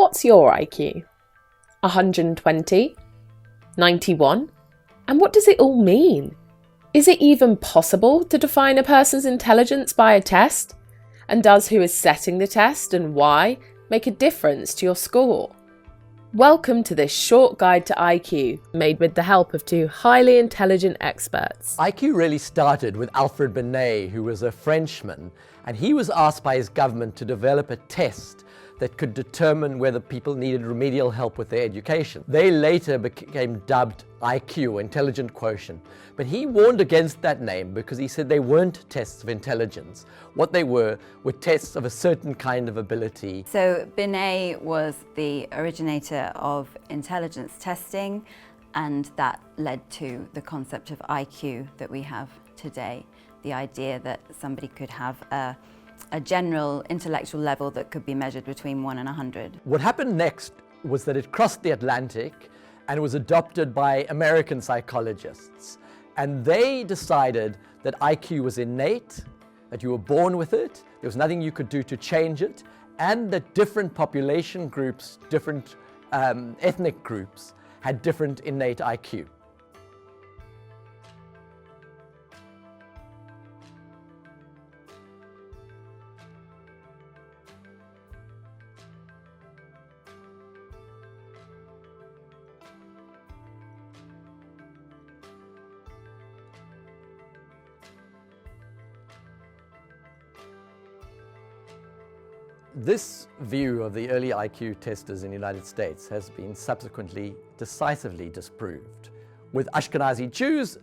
What's your IQ? 120? 91? And what does it all mean? Is it even possible to define a person's intelligence by a test? And does who is setting the test and why make a difference to your score? Welcome to this short guide to IQ, made with the help of two highly intelligent experts. IQ really started with Alfred Binet, who was a Frenchman, and he was asked by his government to develop a test that could determine whether people needed remedial help with their education. They later became dubbed IQ, Intelligent Quotient, but he warned against that name because he said they weren't tests of intelligence. What they were tests of a certain kind of ability. So Binet was the originator of intelligence testing, and that led to the concept of IQ that we have today. The idea that somebody could have a general intellectual level that could be measured between 1 and 100. What happened next was that it crossed the Atlantic and was adopted by American psychologists. And they decided that IQ was innate, that you were born with it, there was nothing you could do to change it, and that different population groups, different ethnic groups had different innate IQ. This view of the early IQ testers in the United States has been subsequently decisively disproved. With Ashkenazi Jews,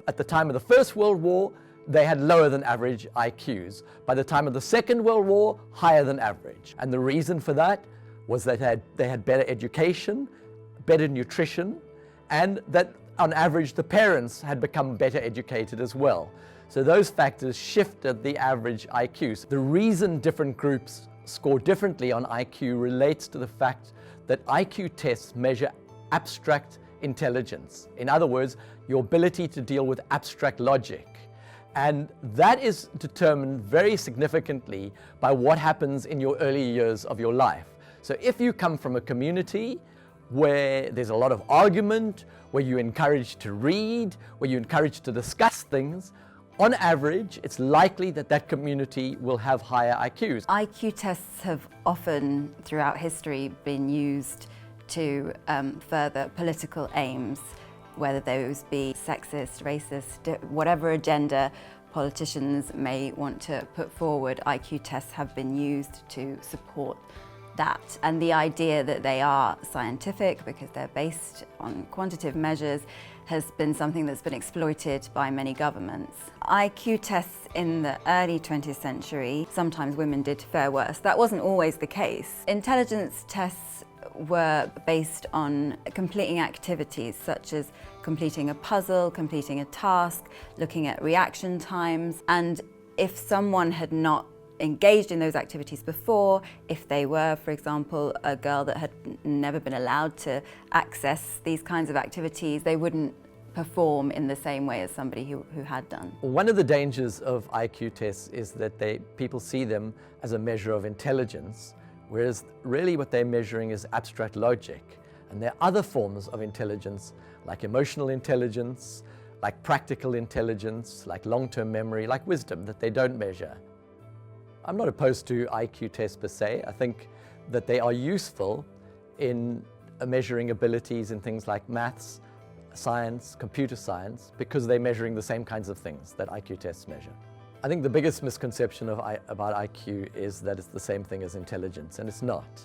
at the time of the First World War, they had lower than average IQs. By the time of the Second World War, higher than average. And the reason for that was that they had better education, better nutrition, and that on average the parents had become better educated as well. So those factors shifted the average IQs. The reason different groups score differently on IQ relates to the fact that IQ tests measure abstract intelligence. In other words, your ability to deal with abstract logic. And that is determined very significantly by what happens in your early years of your life. So if you come from a community where there's a lot of argument, where you're encouraged to read, where you're encouraged to discuss things, on average, it's likely that that community will have higher IQs. IQ tests have often, throughout history, been used to further political aims, whether those be sexist, racist, whatever agenda politicians may want to put forward. IQ tests have been used to support that. And the idea that they are scientific because they're based on quantitative measures has been something that's been exploited by many governments. IQ tests in the early 20th century, sometimes women did fare worse. That wasn't always the case. Intelligence tests were based on completing activities such as completing a puzzle, completing a task, looking at reaction times, and if someone had not engaged in those activities before, if they were, for example, a girl that had never been allowed to access these kinds of activities, they wouldn't perform in the same way as somebody who had done. One of the dangers of IQ tests is that people see them as a measure of intelligence, whereas really what they're measuring is abstract logic. And there are other forms of intelligence, like emotional intelligence, like practical intelligence, like long-term memory, like wisdom, that they don't measure. I'm not opposed to IQ tests per se. I think that they are useful in measuring abilities in things like maths, science, computer science, because they're measuring the same kinds of things that IQ tests measure. I think the biggest misconception about IQ is that it's the same thing as intelligence, and it's not.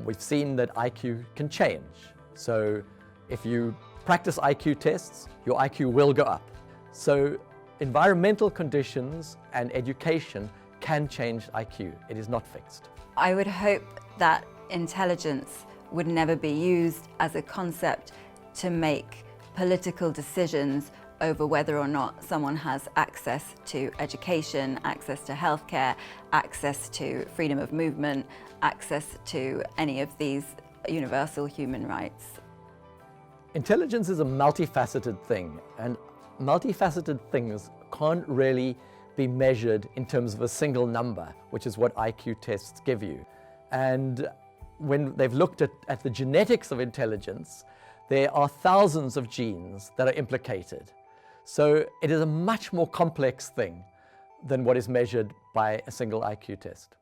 We've seen that IQ can change. So if you practice IQ tests, your IQ will go up. So environmental conditions and education can change IQ. It is not fixed. I would hope that intelligence would never be used as a concept to make political decisions over whether or not someone has access to education, access to healthcare, access to freedom of movement, access to any of these universal human rights. Intelligence is a multifaceted thing, and multifaceted things can't really be measured in terms of a single number, which is what IQ tests give you. And when they've looked at the genetics of intelligence, there are thousands of genes that are implicated. So it is a much more complex thing than what is measured by a single IQ test.